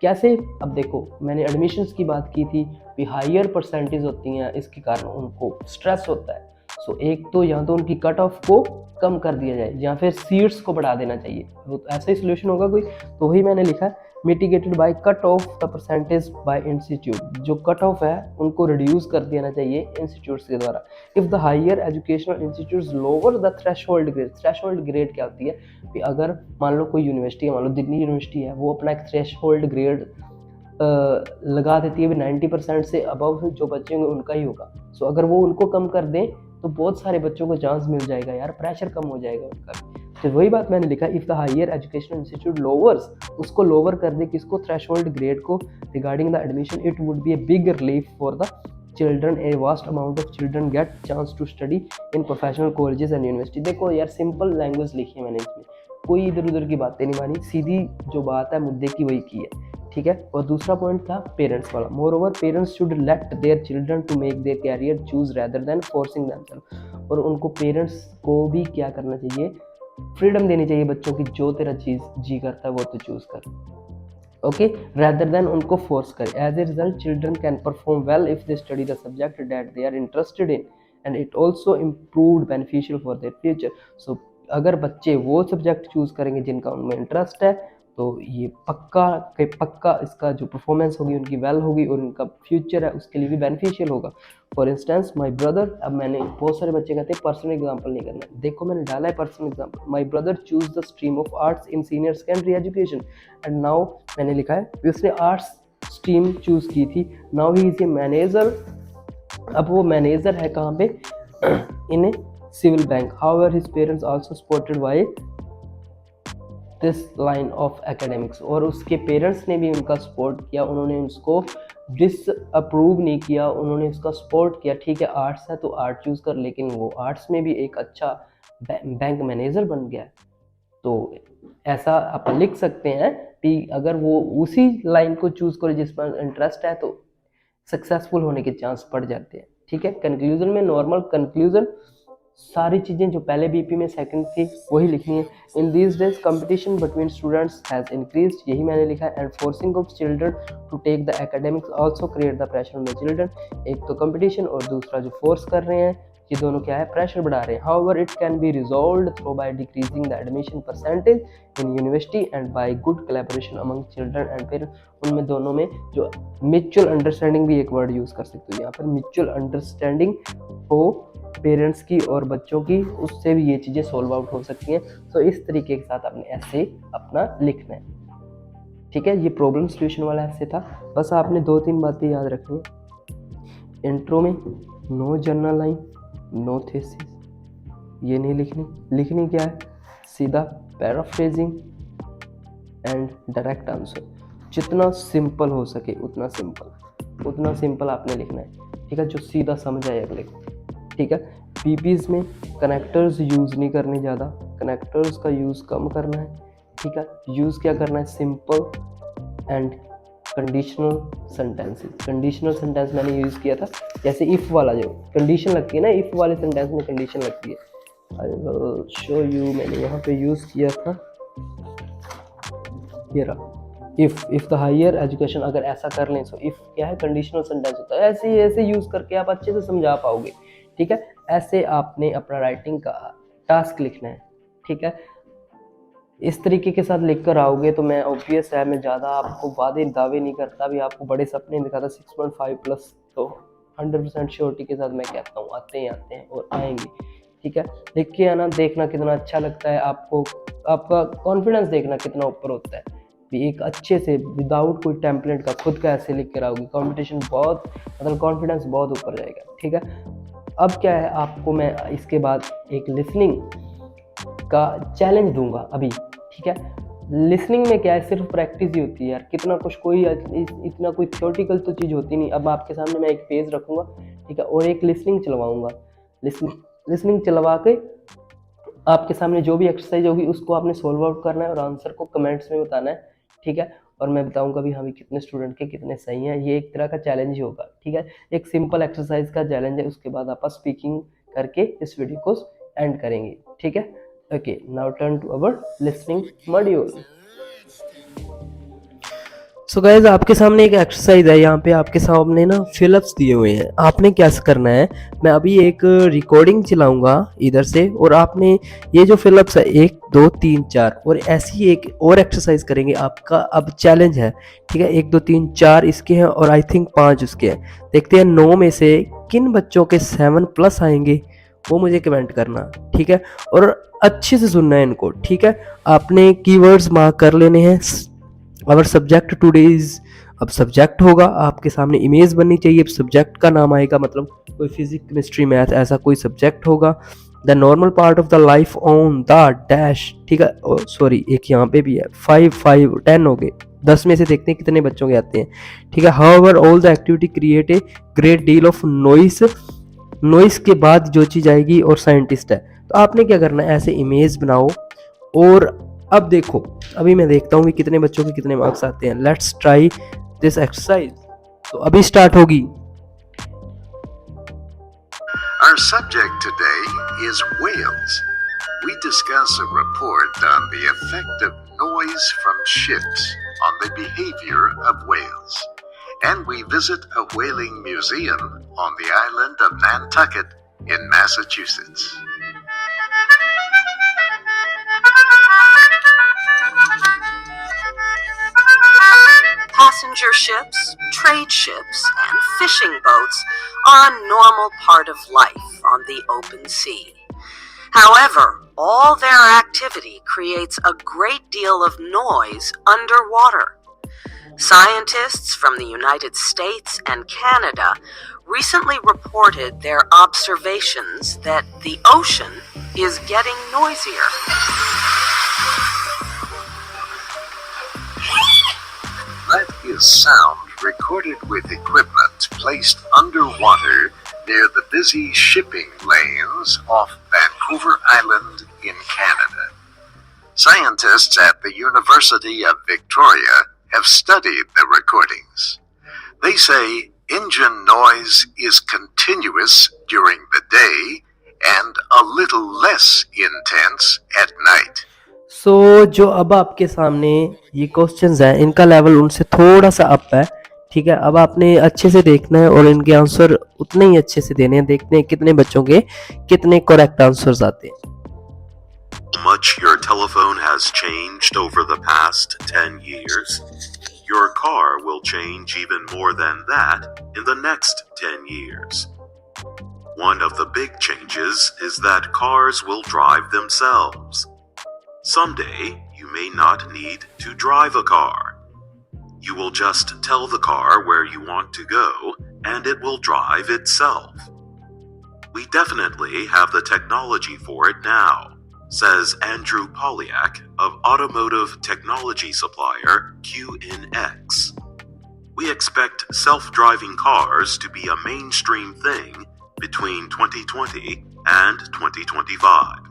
कैसे, अब देखो मैंने एडमिशन्स की बात की थी, भी हायर परसेंटेज होती हैं, इसके कारण उनको स्ट्रेस होता है। सो एक तो या तो उनकी कट ऑफ को कम कर दिया जाए या फिर सीट्स को बढ़ा देना चाहिए, तो ऐसा ही सोल्यूशन होगा कोई। तो वही मैंने लिखा है, mitigated by cut off the percentage by institute, जो कट ऑफ है उनको रिड्यूस कर देना चाहिए इंस्टीट्यूट्स के द्वारा। If the higher educational institutes lower the threshold grade, threshold grade क्या होती है कि अगर मान लो कोई यूनिवर्सिटी है, मान लो दिल्ली यूनिवर्सिटी है, वो अपना एक थ्रेशोल्ड ग्रेड लगा देती है भी 90% से अबव जो बच्चे होंगे उनका ही होगा। सो अगर वो उनको कम कर दें तो बहुत सारे बच्चों को चांस मिल जाएगा यार, प्रेशर कम हो जाएगा उनका। तो वही बात मैंने लिखा, if the higher education institute lowers, उसको लोअर कर दे किसको, थ्रेशोल्ड ग्रेड को, regarding the admission, it would be a big relief for the children, a vast amount of children get chance to study in professional colleges and university. देखो यार सिंपल लैंग्वेज लिखी है मैंने इसमें, कोई इधर उधर की बातें नहीं मानी, सीधी जो बात है मुद्दे की वही की है, ठीक है। और दूसरा पॉइंट था पेरेंट्स वाला, moreover parents should let their children to make their career choose rather than forcing themself. और उनको पेरेंट्स को भी क्या करना चाहिए, फ्रीडम देनी चाहिए बच्चों की, जो तेरा चीज़ जी करता है वो तो चूज कर, ओके, रेदर देन उनको फोर्स करे। As a result children can perform well if they study the subject that they are interested in and it also improved beneficial for their future. So अगर बच्चे वो सब्जेक्ट चूज करेंगे जिनका उनमें इंटरेस्ट है तो ये पक्का इसका जो परफॉर्मेंस होगी उनकी वेल होगी और उनका फ्यूचर है उसके लिए भी बेनिफिशियल होगा। फॉर इंस्टेंस माई ब्रदर, अब मैंने बहुत सारे बच्चे कहते हैं पर्सनल एग्जाम्पल नहीं करना है, देखो मैंने डाला है personal example. My brother choose the stream of arts in senior secondary education and now, मैंने लिखा है उसने आर्ट्स स्ट्रीम चूज की थी, now he is a manager, अब वो मैनेजर है कहाँ पे, in a civil bank. However his parents also supported by this line of academics, और उसके पेरेंट्स ने भी उनका सपोर्ट किया, उन्होंने उसको डिसअप्रूव नहीं किया, उन्होंने उसका सपोर्ट किया। ठीक है आर्ट्स है तो आर्ट चूज़ कर, लेकिन वो आर्ट्स में भी एक अच्छा बैंक मैनेजर बन गया। तो ऐसा आप लिख सकते हैं कि अगर वो उसी लाइन को चूज़ करे जिस पर इंटरेस्ट है तो सक्सेसफुल होने के चांस बढ़ जाते हैं। ठीक है, कंक्लूजन में नॉर्मल कंक्लूजन सारी चीज़ें जो पहले बीपी में सेकंड थी वही लिखनी है। In these days competition between students has increased, यही मैंने लिखा है, and forcing of children to take the academics also create the pressure on the children. एक तो कंपटीशन और दूसरा जो फोर्स कर रहे हैं, ये दोनों क्या है, प्रेशर बढ़ा रहे हैं। However it can be resolved through by decreasing the admission percentage in university and by good collaboration among children and parents. उनमें दोनों में जो म्यूचुअल अंडरस्टैंडिंग भी एक वर्ड यूज़ कर सकते हो यहाँ पर, म्यूचुअल अंडरस्टैंडिंग हो पेरेंट्स की और बच्चों की, उससे भी ये चीज़ें सॉल्व आउट हो सकती हैं। सो इस तरीके के साथ अपने ऐसे अपना लिखना है। ठीक है, ये प्रॉब्लम सॉल्यूशन वाला ऐसे था। बस आपने 2-3 बातें याद रखनी है। इंट्रो में no general line, no thesis, ये नहीं लिखनी क्या है, सीधा पैराफ्रेजिंग एंड डायरेक्ट आंसर। जितना सिंपल हो सके उतना सिंपल आपने लिखना है। ठीक है, जो सीधा समझ आए अगले को। ठीक है, पीपीज में कनेक्टर्स यूज़ नहीं करने ज़्यादा, कनेक्टर्स का यूज़ कम करना है। ठीक है, यूज़ क्या करना है, simple and conditional sentences. Conditional sentence मैंने यूज़ किया था, जैसे इफ़ वाला जो कंडीशन लगती है ना, इफ़ वाले सेंटेंस में कंडीशन लगती है। आई विल शो यू, मैंने यहाँ पे यूज़ किया था, ये रहा, इफ़ द हायर एजुकेशन, अगर ऐसा कर लें तो इफ़ क्या है, कंडीशनल सेंटेंस होता है। ऐसे यूज़ करके आप अच्छे से समझा पाओगे। ठीक है, ऐसे आपने अपना राइटिंग का टास्क लिखना है। ठीक है, इस तरीके के साथ लिख कर आओगे तो मैं ऑब्वियस है, मैं ज़्यादा आपको दावे नहीं करता, भी आपको बड़े सपने दिखाता। 6.5 प्लस तो 100% श्योरिटी के साथ मैं कहता हूँ आते हैं और आएंगे। ठीक है, लिख के आना, देखना कितना अच्छा लगता है आपको, आपका कॉन्फिडेंस देखना कितना ऊपर होता है। भी एक अच्छे से विदाउट कोई टेम्पलेट का खुद का ऐसे लिख कर आओगे, कॉम्पिटिशन बहुत, मतलब कॉन्फिडेंस बहुत ऊपर जाएगा। ठीक है, अब क्या है, आपको मैं इसके बाद एक लिसनिंग का चैलेंज दूंगा अभी। ठीक है, लिसनिंग में क्या है, सिर्फ प्रैक्टिस ही होती है यार, कितना कुछ कोई इतना कोई थ्योरेटिकल तो चीज़ होती नहीं। अब आपके सामने मैं एक पेज रखूँगा, ठीक है, और एक लिसनिंग चलवाऊँगा। लिसनिंग चलवा के आपके सामने जो भी एक्सरसाइज होगी उसको आपने सोल्व आउट करना है और आंसर को कमेंट्स में बताना है। ठीक है, और मैं बताऊंगा भी हाँ भी कितने स्टूडेंट के कितने सही हैं। ये एक तरह का चैलेंज ही होगा। ठीक है, एक सिंपल एक्सरसाइज का चैलेंज है, उसके बाद आप स्पीकिंग करके इस वीडियो को एंड करेंगे। ठीक है, okay, now turn to our listening module. So guys, आपके सामने एक एक्सरसाइज है, यहाँ पे आपके सामने ना फिलअप्स दिए हुए हैं। आपने क्या करना है, मैं अभी एक रिकॉर्डिंग चलाऊंगा इधर से, और आपने ये जो फिलअप्स है 1 2 3 4 और ऐसी एक और एक्सरसाइज करेंगे। आपका अब चैलेंज है, ठीक है, 1 2 3 4 इसके हैं और आई थिंक 5 उसके हैं। देखते हैं 9 में से किन बच्चों के 7+ आएंगे, वो मुझे कमेंट करना। ठीक है, और अच्छे से सुनना है इनको। ठीक है, आपने कीवर्ड्स मार्क कर लेने हैं। Our subject today is अब सब्जेक्ट होगा, आपके सामने इमेज बननी चाहिए, सब्जेक्ट का नाम आएगा, मतलब कोई फिजिक्स केमिस्ट्री मैथ ऐसा कोई सब्जेक्ट होगा। The normal part of the life on the dash, ठीक है, सॉरी एक यहाँ पे भी है, 5 5 10 हो गए, 10 में से देखते हैं कितने बच्चों के आते हैं, ठीक है। However all the activity create a great deal of noise, noise के बाद जो चीज़ आएगी और साइंटिस्ट है। तो आपने क्या करना है, ऐसे इमेज बनाओ। और अब देखो, अभी मैं देखता हूँ कि कितने बच्चों के कितने मार्क्स आते हैं। Let's try this exercise. तो अभी स्टार्ट होगी। Our subject today is whales. We discuss a report on the effect of noise from ships on the behavior of whales. And we visit a whaling museum on the island of Nantucket in Massachusetts. Passenger ships, trade ships, and fishing boats are a normal part of life on the open sea. However, all their activity creates a great deal of noise underwater. Scientists from the United States and Canada recently reported their observations that the ocean is getting noisier. That is sound recorded with equipment placed underwater near the busy shipping lanes off Vancouver Island in Canada. Scientists at the University of Victoria have studied the recordings. They say engine noise is continuous during the day and a little less intense at night. सो जो अब आपके सामने ये क्वेश्चंस हैं, इनका लेवल उनसे थोड़ा सा अप है, ठीक है। अब आपने अच्छे से देखना है और इनके आंसर उतने ही अच्छे से देने हैं। देखते हैं कितने बच्चों के कितने करेक्ट आंसर्स आते हैं। Much your telephone has changed over the past 10 years. Your car will change even more than that in the next 10 years. One of the big changes is that cars will drive themselves. Someday, you may not need to drive a car. You will just tell the car where you want to go, and it will drive itself. We definitely have the technology for it now, says Andrew Polyak of automotive technology supplier QNX. We expect self-driving cars to be a mainstream thing between 2020 and 2025.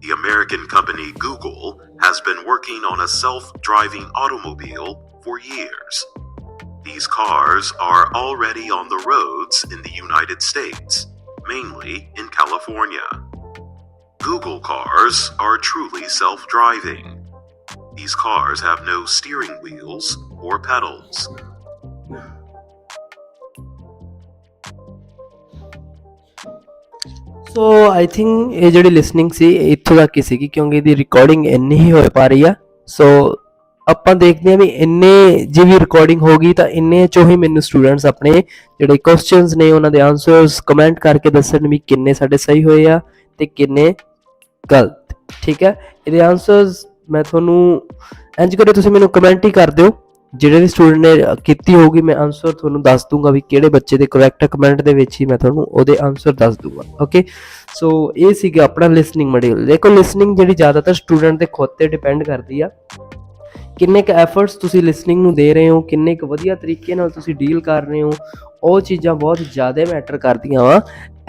The American company Google has been working on a self-driving automobile for years. These cars are already on the roads in the United States, mainly in California. Google cars are truly self-driving. These cars have no steering wheels or pedals. So I think ਇਹ ਜਿਹੜੀ ਲਿਸਨਿੰਗ ਸੀ ਇੱਥੋਂ ਤੱਕ ਹੀ ਸੀਗੀ, ਕਿਉਂਕਿ ਇਹਦੀ ਰਿਕਾਰਡਿੰਗ ਇੰਨੀ ਹੀ ਹੋ ਪਾ ਰਹੀ ਆ। ਸੋ ਆਪਾਂ ਦੇਖਦੇ ਹਾਂ ਵੀ ਇੰਨੇ ਜੇ ਵੀ ਰਿਕਾਰਡਿੰਗ ਹੋ ਗਈ ਤਾਂ ਇੰਨੇ ਚੋਂ ਹੀ ਮੈਨੂੰ ਸਟੂਡੈਂਟਸ ਆਪਣੇ ਜਿਹੜੇ ਕੁਐਸਚਨਸ ਨੇ ਉਹਨਾਂ ਦੇ ਆਨਸਰਸ ਕਮੈਂਟ ਕਰਕੇ ਦੱਸਣ ਵੀ ਕਿੰਨੇ ਸਾਡੇ ਸਹੀ ਹੋਏ ਆ ਤੇ ਕਿੰਨੇ ਗਲਤ, ਠੀਕ ਹੈ। ਇਹਦੇ ਆਨਸਰਸ ਮੈਂ ਤੁਹਾਨੂੰ ਇੰਝ ਕਰਿਓ, ਤੁਸੀਂ ਮੈਨੂੰ ਕਮੈਂਟ ਹੀ ਕਰ ਦਿਓ, ਜਿਹੜੇ ਵੀ ਸਟੂਡੈਂਟ ਨੇ ਕੀਤੀ ਹੋਊਗੀ ਮੈਂ ਆਨਸਰ ਤੁਹਾਨੂੰ ਦੱਸ ਦੂੰਗਾ ਵੀ ਕਿਹੜੇ ਬੱਚੇ ਦੇ ਕਰੈਕਟ ਕਮੈਂਟ ਦੇ ਵਿੱਚ ਹੀ ਮੈਂ ਤੁਹਾਨੂੰ ਉਹਦੇ ਆਨਸਰ ਦੱਸ ਦੂੰਗਾ। ਓਕੇ, ਸੋ ਇਹ ਸੀਗਾ ਆਪਣਾ ਲਿਸਨਿੰਗ ਮੋਡਿਊਲ। ਦੇਖੋ ਲਿਸਨਿੰਗ ਜਿਹੜੀ ਜ਼ਿਆਦਾਤਰ ਸਟੂਡੈਂਟ ਦੇ ਖੁਦ ਤੇ ਡਿਪੈਂਡ ਕਰਦੀ ਆ, ਕਿੰਨੇ ਕੁ ਐਫਰਟਸ ਤੁਸੀਂ ਲਿਸਨਿੰਗ ਨੂੰ ਦੇ ਰਹੇ ਹੋ, ਕਿੰਨੇ ਕੁ ਵਧੀਆ ਤਰੀਕੇ ਨਾਲ ਤੁਸੀਂ ਡੀਲ ਕਰ ਰਹੇ ਹੋ, ਉਹ ਚੀਜ਼ਾਂ ਬਹੁਤ ਜ਼ਿਆਦਾ ਮੈਟਰ ਕਰਦੀਆਂ ਵਾ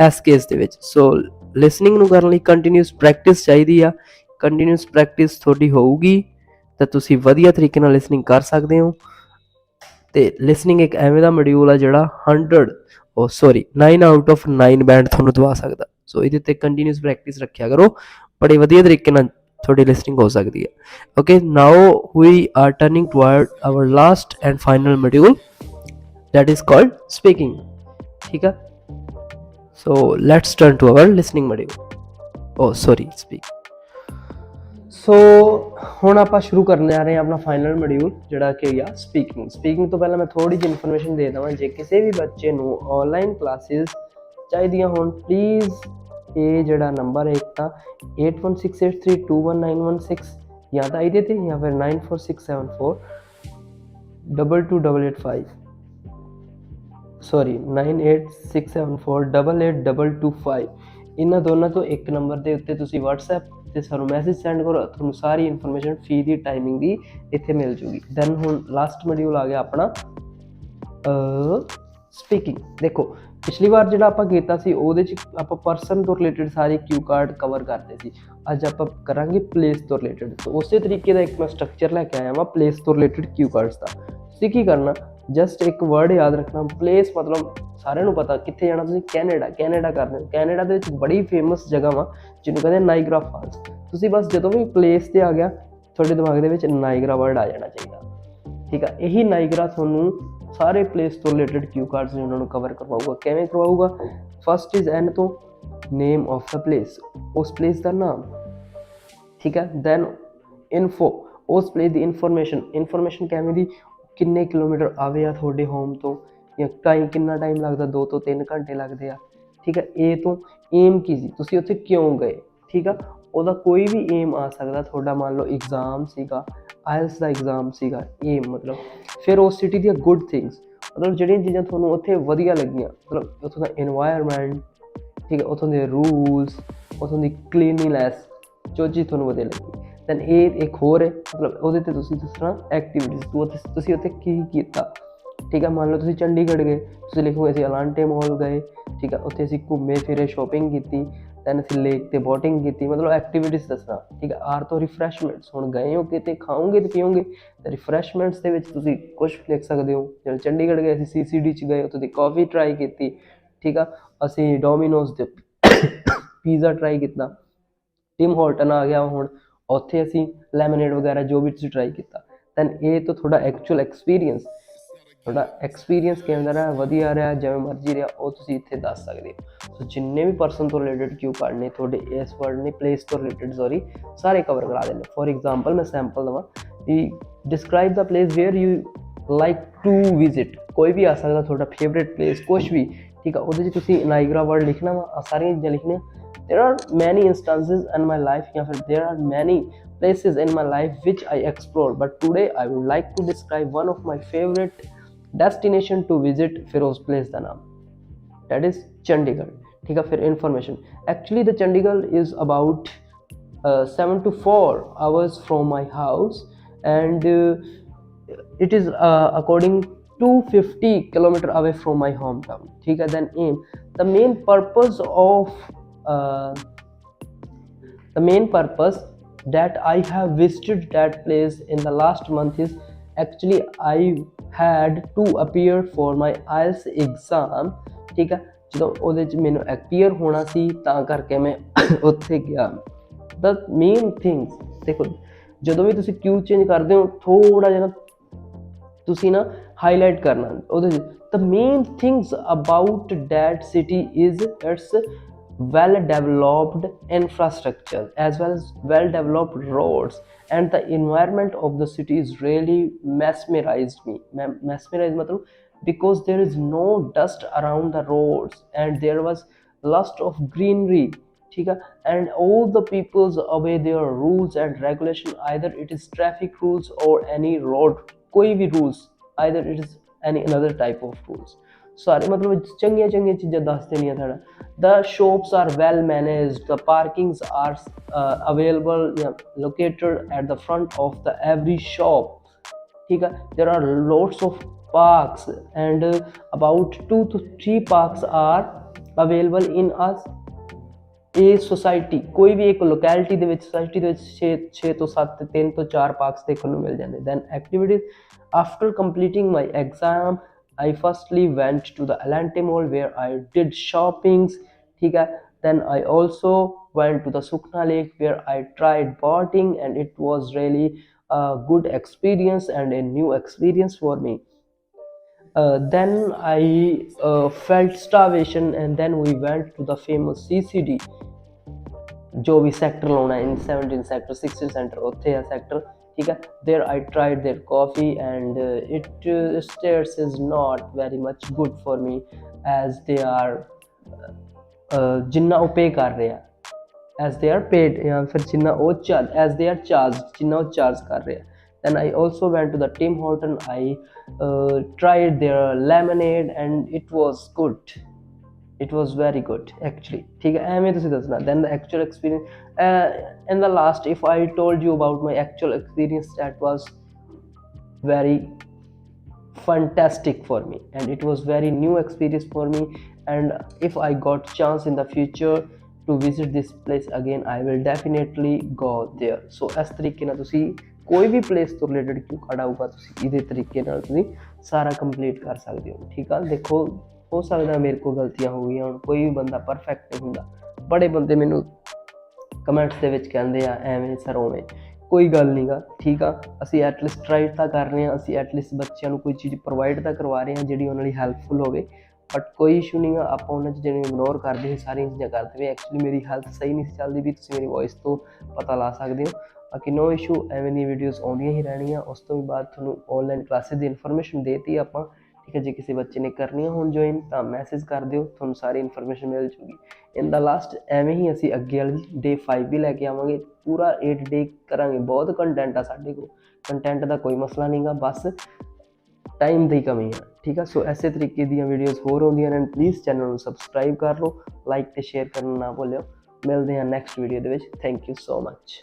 ਇਸ ਕੇਸ ਦੇ ਵਿੱਚ। ਸੋ ਲਿਸਨਿੰਗ ਨੂੰ ਕਰਨ ਲਈ ਕੰਟੀਨਿਊਸ ਪ੍ਰੈਕਟਿਸ ਚਾਹੀਦੀ ਆ। ਕੰਟੀਨਿਊਸ ਪ੍ਰੈਕਟਿਸ ਤੁਹਾਡੀ ਹੋਊਗੀ ਤਾਂ ਤੁਸੀਂ ਵਧੀਆ ਤਰੀਕੇ ਨਾਲ ਲਿਸਨਿੰਗ ਕਰ ਸਕਦੇ ਹੋ। ਤੇ ਲਿਸਨਿੰਗ ਇੱਕ ਐਵੇਂ ਦਾ ਮੋਡਿਊਲ ਆ ਜਿਹੜਾ 9 ਆਊਟ ਆਫ 9 ਬੈਂਡ ਤੁਹਾਨੂੰ ਦਵਾ ਸਕਦਾ। ਸੋ ਇਹਦੇ ਉੱਤੇ ਕੰਟੀਨਿਊਸ ਪ੍ਰੈਕਟਿਸ ਰੱਖਿਆ ਕਰੋ, ਬੜੇ ਵਧੀਆ ਤਰੀਕੇ ਨਾਲ ਤੁਹਾਡੀ ਲਿਸਨਿੰਗ ਹੋ ਸਕਦੀ ਹੈ। Okay, now we are turning toward our last and final module that is called speaking, ठीक है। So let's turn to our listening module, speak। ਸੋ ਹੁਣ ਆਪਾਂ ਸ਼ੁਰੂ ਕਰਨ ਜਾ ਰਹੇ ਹਾਂ ਆਪਣਾ ਫਾਈਨਲ ਮੋਡਿਊਲ ਜਿਹੜਾ ਕਿ ਆ ਸਪੀਕਿੰਗ। ਸਪੀਕਿੰਗ ਤੋਂ ਪਹਿਲਾਂ ਮੈਂ ਥੋੜੀ ਜਿਹੀ ਇਨਫੋਰਮੇਸ਼ਨ ਦੇ ਦਵਾਂ, ਜੇ ਕਿਸੇ ਵੀ ਬੱਚੇ ਨੂੰ ਆਨਲਾਈਨ ਕਲਾਸਿਸ ਚਾਹੀਦੀਆਂ ਹੋਣ, ਪਲੀਜ਼ ਇਹ ਜਿਹੜਾ ਨੰਬਰ ਹੈ ਇੱਕ ਤਾਂ 8168321916 ਜਾਂ ਤਾਂ ਇਹਦੇ ਤੇ ਜਾਂ ਫਿਰ 94674 82885 ਸੌਰੀ 9867488225 ਇਹਨਾਂ ਦੋਨਾਂ ਤੋਂ ਇੱਕ ਨੰਬਰ ਦੇ ਉੱਤੇ ਤੁਸੀਂ WhatsApp ਤੇ ਸਾਨੂੰ ਮੈਸੇਜ ਸੈਂਡ ਕਰੋ, ਤੁਹਾਨੂੰ ਸਾਰੀ ਇਨਫੋਰਮੇਸ਼ਨ ਫੀ ਦੀ ਟਾਈਮਿੰਗ ਦੀ ਇੱਥੇ ਮਿਲ ਜੂਗੀ। ਦੈਨ ਹੁਣ ਲਾਸਟ ਮੋਡਿਊਲ ਆ ਗਿਆ ਆਪਣਾ ਸਪੀਕਿੰਗ। ਦੇਖੋ ਪਿਛਲੀ ਵਾਰ ਜਿਹੜਾ ਆਪਾਂ ਕੀਤਾ ਸੀ ਉਹਦੇ 'ਚ ਆਪਾਂ ਪਰਸਨ ਤੋਂ ਰਿਲੇਟਡ ਸਾਰੇ ਕਿਊ ਕਾਰਡ ਕਵਰ ਕਰਦੇ ਸੀ। ਅੱਜ ਆਪਾਂ ਕਰਾਂਗੇ ਪਲੇਸ ਤੋਂ ਰਿਲੇਟਡ। ਤਾਂ ਉਸੇ ਤਰੀਕੇ ਦਾ ਇੱਕ ਮੈਂ ਸਟਰਕਚਰ ਲੈ ਕੇ ਆਇਆ ਵਾਂ ਪਲੇਸ ਤੋਂ ਰਿਲੇਟਡ ਕਿਊ ਕਾਰਡਸ ਦਾ। ਤੁਸੀਂ ਕੀ ਕਰਨਾ, ਜਸਟ ਇੱਕ ਵਰਡ ਯਾਦ ਰੱਖਣਾ, ਪਲੇਸ ਮਤਲਬ ਸਾਰਿਆਂ ਨੂੰ ਪਤਾ ਕਿੱਥੇ ਜਾਣਾ ਤੁਸੀਂ, ਕੈਨੇਡਾ ਕਰਦੇ ਹੋ। ਕੈਨੇਡਾ ਦੇ ਵਿੱਚ ਬੜੀ ਫੇਮਸ ਜਗ੍ਹਾ ਵਾ ਜਿਹਨੂੰ ਕਹਿੰਦੇ ਨਾਇਗਰਾ ਫਾਲਸ। ਤੁਸੀਂ ਬਸ ਜਦੋਂ ਵੀ ਪਲੇਸ ਤੇ ਆ ਗਿਆ ਤੁਹਾਡੇ ਦਿਮਾਗ ਦੇ ਵਿੱਚ ਨਾਇਗਰਾ ਵਰਡ ਆ ਜਾਣਾ ਚਾਹੀਦਾ, ਠੀਕ ਆ। ਇਹੀ ਨਾਇਗਰਾ ਤੁਹਾਨੂੰ ਸਾਰੇ ਪਲੇਸ ਤੋਂ ਰਿਲੇਟਡ ਕਿਊ ਕਾਰਡਸ ਨੇ ਉਹਨਾਂ ਨੂੰ ਕਵਰ ਕਰਵਾਊਗਾ। ਕਿਵੇਂ ਕਰਵਾਊਗਾ? ਫਸਟ ਇਜ਼ ਐਨ ਤੋਂ ਨੇਮ ਆਫ ਦਾ ਪਲੇਸ, ਉਸ ਪਲੇਸ ਦਾ ਨਾਮ, ਠੀਕ ਹੈ। ਦੈਨ ਇਨਫੋ, ਉਸ ਪਲੇਸ ਦੀ ਇਨਫੋਰਮੇਸ਼ਨ ਕਿਵੇਂ ਦੀ, ਕਿੰਨੇ ਕਿਲੋਮੀਟਰ ਆਵੇ ਆ ਤੁਹਾਡੇ ਹੋਮ ਤੋਂ, ਜਾਂ ਕਿੰਨਾ ਟਾਈਮ ਲੱਗਦਾ, 2 ਤੋਂ 3 ਘੰਟੇ ਲੱਗਦੇ ਆ, ਠੀਕ ਹੈ। ਏ ਤੋਂ ਏਮ ਕੀ ਸੀ, ਤੁਸੀਂ ਉੱਥੇ ਕਿਉਂ ਗਏ, ਠੀਕ ਆ। ਉਹਦਾ ਕੋਈ ਵੀ ਏਮ ਆ ਸਕਦਾ ਤੁਹਾਡਾ, ਮੰਨ ਲਓ ਐਗਜ਼ਾਮ ਸੀਗਾ, ਆਇਲਸ ਦਾ ਐਗਜ਼ਾਮ ਸੀਗਾ, ਏਮ ਮਤਲਬ। ਫਿਰ ਉਸ ਸਿਟੀ ਦੀਆਂ ਗੁੱਡ ਥਿੰਗਸ, ਮਤਲਬ ਜਿਹੜੀਆਂ ਚੀਜ਼ਾਂ ਤੁਹਾਨੂੰ ਉੱਥੇ ਵਧੀਆ ਲੱਗੀਆਂ, ਮਤਲਬ ਉੱਥੋਂ ਦਾ ਇਨਵਾਇਰਮੈਂਟ, ਠੀਕ ਹੈ, ਉੱਥੋਂ ਦੇ ਰੂਲਸ, ਉੱਥੋਂ ਦੀ ਕਲੀਨਲੀਨੈਸ, ਜੋ ਚੀਜ਼ ਤੁਹਾਨੂੰ ਵਧੀਆ ਲੱਗੀ। ਦੈਨ ਇਹ ਇੱਕ ਹੋਰ ਹੈ, ਮਤਲਬ ਉਹਦੇ 'ਤੇ ਤੁਸੀਂ ਦੱਸਣਾ ਐਕਟੀਵਿਟੀਜ਼, ਤੁਸੀਂ ਉੱਥੇ ਕੀ ਕੀਤਾ, ਠੀਕ ਹੈ। ਮੰਨ ਲਓ ਤੁਸੀਂ ਚੰਡੀਗੜ੍ਹ ਗਏ, ਤੁਸੀਂ ਲਿਖੋਗੇ ਅਸੀਂ ਅਲਾਂਟੇ ਮਾਲ ਗਏ, ਠੀਕ ਹੈ, ਉੱਥੇ ਅਸੀਂ ਘੁੰਮੇ ਫਿਰੇ, ਸ਼ੋਪਿੰਗ ਕੀਤੀ, ਦੈਨ ਅਸੀਂ ਲੇਕ 'ਤੇ ਬੋਟਿੰਗ ਕੀਤੀ, ਮਤਲਬ ਐਕਟੀਵਿਟੀਜ਼ ਦੱਸਣਾ, ਠੀਕ ਹੈ। ਆਰ ਤੋਂ ਰਿਫਰੈਸ਼ਮੈਂਟਸ, ਹੁਣ ਗਏ ਹੋ ਕਿਤੇ ਖਾਓਗੇ ਅਤੇ ਪੀਓਗੇ, ਤਾਂ ਰਿਫਰੈਸ਼ਮੈਂਟਸ ਦੇ ਵਿੱਚ ਤੁਸੀਂ ਕੁਛ ਲਿਖ ਸਕਦੇ ਹੋ। ਜਦੋਂ ਚੰਡੀਗੜ੍ਹ ਗਏ ਅਸੀਂ CCD 'ਚ ਗਏ, ਉੱਥੇ ਦੀ ਕੌਫੀ ਟਰਾਈ ਕੀਤੀ, ਠੀਕ ਆ। ਅਸੀਂ ਡੋਮੀਨੋਜ਼ ਦੇ ਪੀਜ਼ਾ ਟਰਾਈ ਕੀਤਾ, ਟਿਮ ਹੋਰਟਨ ਆ ਗਿਆ ਹੁਣ, ਉੱਥੇ ਅਸੀਂ ਲੈਮਨੇਡ ਵਗੈਰਾ ਜੋ ਵੀ ਤੁਸੀਂ ਟਰਾਈ ਕੀਤਾ। ਦੈਨ ਇਹ ਤੋਂ ਤੁਹਾਡਾ ਐਕਚੁਅਲ ਐਕਸਪੀਰੀਅੰਸ, ਤੁਹਾਡਾ ਐਕਸਪੀਰੀਅੰਸ ਕਿਵੇਂ ਦਾ ਰਿਹਾ, ਵਧੀਆ ਰਿਹਾ, ਜਿਵੇਂ ਮਰਜ਼ੀ ਰਿਹਾ, ਉਹ ਤੁਸੀਂ ਇੱਥੇ ਦੱਸ ਸਕਦੇ ਹੋ। ਸੋ ਜਿੰਨੇ ਵੀ ਪਰਸਨ ਤੋਂ ਰਿਲੇਟਡ ਕਿਊ ਕਾਰਡ ਨੇ ਤੁਹਾਡੇ ਇਸ ਵਰਡ ਨੇ ਪਲੇਸ ਤੋਂ ਰਿਲੇਟਡ ਸਾਰੇ ਕਵਰ ਕਰਾ ਦੇਣੇ। ਫੋਰ ਐਗਜ਼ਾਮਪਲ ਮੈਂ ਸੈਂਪਲ ਦੇਵਾਂ ਕਿ describe the place where you like to visit, ਕੋਈ ਵੀ ਆ ਸਕਦਾ ਤੁਹਾਡਾ ਫੇਵਰੇਟ ਪਲੇਸ, ਕੁਛ ਵੀ, ਠੀਕ ਆ। ਉਹਦੇ 'ਚ ਤੁਸੀਂ ਨਾਇਗਰਾ ਵਰਡ ਲਿਖਣਾ ਵਾ, ਸਾਰੀਆਂ ਚੀਜ਼ਾਂ ਲਿਖਣੀਆਂ। There are many instances in my life, या फिर there are many places in my life which I explored, but today I would like to describe one of my favorite destination to visit, फिर उस place का नाम, that is Chandigarh, ठीक है। फिर information, actually the Chandigarh is about 7 to 4 hours from my house, and it is according 250 kilometer away from my hometown, ठीक है। Then aim, the main purpose that I have visited that place in the last month is actually I had to appear for my IELTS exam, ਠੀਕ ਹੈ। ਜਦੋਂ ਉਹਦੇ 'ਚ ਮੈਨੂੰ appear ਹੋਣਾ ਸੀ ਤਾਂ ਕਰਕੇ ਮੈਂ ਉੱਥੇ ਗਿਆ। The main things, ਦੇਖੋ ਜਦੋਂ ਵੀ ਤੁਸੀਂ ਕਿਊ ਚੇਂਜ ਕਰਦੇ ਹੋ ਥੋੜ੍ਹਾ ਜਿਹਾ ਤੁਸੀਂ ਨਾ ਹਾਈਲਾਈਟ ਕਰਨਾ ਉਹਦੇ 'ਚ। The main things about that city is its well developed infrastructure as well as well developed roads, and the environment of the city is really mesmerized me. Mesmerized matlab because there is no dust around the roads and there was lots of greenery, ठीक है, and all the peoples obey their rules and regulation, either it is traffic rules or any road कोई भी rules, either it is any another type of rules, सारे मतलब चंगियां चीज़ां दस देनियां साढ़ा। The shops are well managed, the parkings are available, located at the front of the every shop, ठीक है। There are lots of parks and about 2 to 3 parks are available in us ਇਹ ਸੋਸਾਇਟੀ, ਕੋਈ ਵੀ ਇੱਕ ਲੋਕੈਲਿਟੀ ਦੇ ਵਿੱਚ, ਸੋਸਾਇਟੀ ਦੇ ਵਿੱਚ 6 ਤੋਂ 7 3 ਤੋਂ 4 ਪਾਰਕਸ ਦੇਖਣ ਨੂੰ ਮਿਲ ਜਾਂਦੇ। Then activities, after completing my exam I firstly went to the Elante Mall where I did shoppings, ठीक है। Then I also went to the Sukna Lake where I tried boating, and it was really a good experience and a new experience for me. Then I felt starvation, and then we went to the famous CCD, जो भी सेक्टर लाना है, 17 सेक्टर 16 सेंटर उत्थे है सेक्टर, ठीक है। There I tried their coffee and it tastes is not very much good for me as they are जिन्ना वो पे कर रहे हैं as they are paid, या फिर जिन्ना वो as they are charged, जिन्ना वो चार्ज कर रहे हैं, then I also went to the Tim Horton. I tried their lemonade and it was good. It was very good actually. ठीक है, एवं तुसी दसना. Then the actual experience, in the last, if I told you about my actual experience, that was very fantastic for me and it was very new experience for me. And if I got chance in the future to visit this place again, I will definitely go there. So इस तरीके ਨਾਲ ਤੁਸੀਂ ਕੋਈ ਵੀ ਪਲੇਸ ਤੋਂ ਰਿਲੇਟਡ ਕਿਉਂ ਖੜਾ ਹੋਊਗਾ, ਤੁਸੀਂ ਇਹਦੇ ਤਰੀਕੇ ਨਾਲ ਤੁਸੀਂ ਸਾਰਾ ਕੰਪਲੀਟ ਕਰ ਸਕਦੇ ਹੋ. ਠੀਕ ਆ, ਦੇਖੋ ਹੋ ਸਕਦਾ ਮੇਰੇ ਕੋਲ ਗਲਤੀਆਂ ਹੋ ਗਈਆਂ, ਹੁਣ ਕੋਈ ਵੀ ਬੰਦਾ ਪਰਫੈਕਟ ਨਹੀਂ ਹੁੰਦਾ. ਬੜੇ ਬੰਦੇ ਮੈਨੂੰ ਕਮੈਂਟਸ ਦੇ ਵਿੱਚ ਕਹਿੰਦੇ ਆ ਐਵੇਂ ਸਰ ਉਵੇਂ, ਕੋਈ ਗੱਲ ਨਹੀਂ ਗਾ. ਠੀਕ ਆ, ਅਸੀਂ ਐਟਲੀਸਟ ਟਰਾਈ ਤਾਂ ਕਰ ਰਹੇ ਹਾਂ, ਅਸੀਂ ਐਟਲੀਸਟ ਬੱਚਿਆਂ ਨੂੰ ਕੋਈ ਚੀਜ਼ ਪ੍ਰੋਵਾਈਡ ਤਾਂ ਕਰਵਾ ਰਹੇ ਹਾਂ ਜਿਹੜੀ ਉਹਨਾਂ ਲਈ ਹੈਲਪਫੁਲ ਹੋਵੇ. ਬਟ ਕੋਈ ਇਸ਼ੂ ਨਹੀਂ ਗਾ, ਆਪਾਂ ਉਹਨਾਂ 'ਚ ਜਿਵੇਂ ਇਗਨੋਰ ਕਰਦੇ ਸੀ ਸਾਰੀਆਂ ਚੀਜ਼ਾਂ ਕਰਦੇ ਵੀ. ਐਕਚੁਅਲੀ ਮੇਰੀ ਹੈਲਥ ਸਹੀ ਨਹੀਂ ਸੀ ਚੱਲਦੀ ਵੀ, ਤੁਸੀਂ ਮੇਰੀ ਵੋਇਸ ਤੋਂ ਪਤਾ ਲਾ ਸਕਦੇ ਹੋ. ਬਾਕੀ ਨੋ ਇਸ਼ੂ, ਐਵੇਂ ਦੀਆਂ ਵੀਡੀਓਜ਼ ਆਉਂਦੀਆਂ ਹੀ ਰਹਿਣੀਆਂ. ਉਸ ਤੋਂ ਵੀ ਬਾਅਦ ਤੁਹਾਨੂੰ ਔਨਲਾਈਨ ਕਲਾਸਿਸ ਦੀ ਇਨਫੋਰਮੇਸ਼ਨ ਦੇਤੀ ਆਪਾਂ. ਠੀਕ ਹੈ, ਜੇ ਕਿਸੇ ਬੱਚੇ ਨੇ ਕਰਨੀ ਹੁਣ ਜੁਆਇਨ ਤਾਂ ਮੈਸੇਜ ਕਰ ਦਿਓ, ਤੁਹਾਨੂੰ ਸਾਰੀ ਇਨਫੋਰਮੇਸ਼ਨ ਮਿਲ ਜੂਗੀ. ਇਨ ਦਾ ਲਾਸਟ ਐਵੇਂ ਹੀ ਅਸੀਂ ਅੱਗੇ ਵਾਲੀ ਡੇ 5 ਵੀ ਲੈ ਕੇ ਆਵਾਂਗੇ. ਪੂਰਾ 8 ਡੇ ਕਰਾਂਗੇ. ਬਹੁਤ ਕੰਟੈਂਟ ਆ ਸਾਡੇ ਕੋਲ, ਕੰਟੈਂਟ ਦਾ ਕੋਈ ਮਸਲਾ ਨਹੀਂ ਗਾ, ਬਸ ਟਾਈਮ ਦੀ ਕਮੀ ਆ. ਠੀਕ ਆ, ਸੋ ਐਸੇ ਤਰੀਕੇ ਦੀਆਂ ਵੀਡੀਓਜ਼ ਹੋਰ ਆਉਂਦੀਆਂ ਨੇ. ਪਲੀਜ਼ ਚੈਨਲ ਨੂੰ ਸਬਸਕ੍ਰਾਈਬ ਕਰ ਲਓ, ਲਾਈਕ ਅਤੇ ਸ਼ੇਅਰ ਕਰਨਾ ਨਾ ਭੁੱਲਿਓ. ਮਿਲਦੇ ਹਾਂ ਨੈਕਸਟ ਵੀਡੀਓ ਦੇ ਵਿੱਚ. Thank you so much.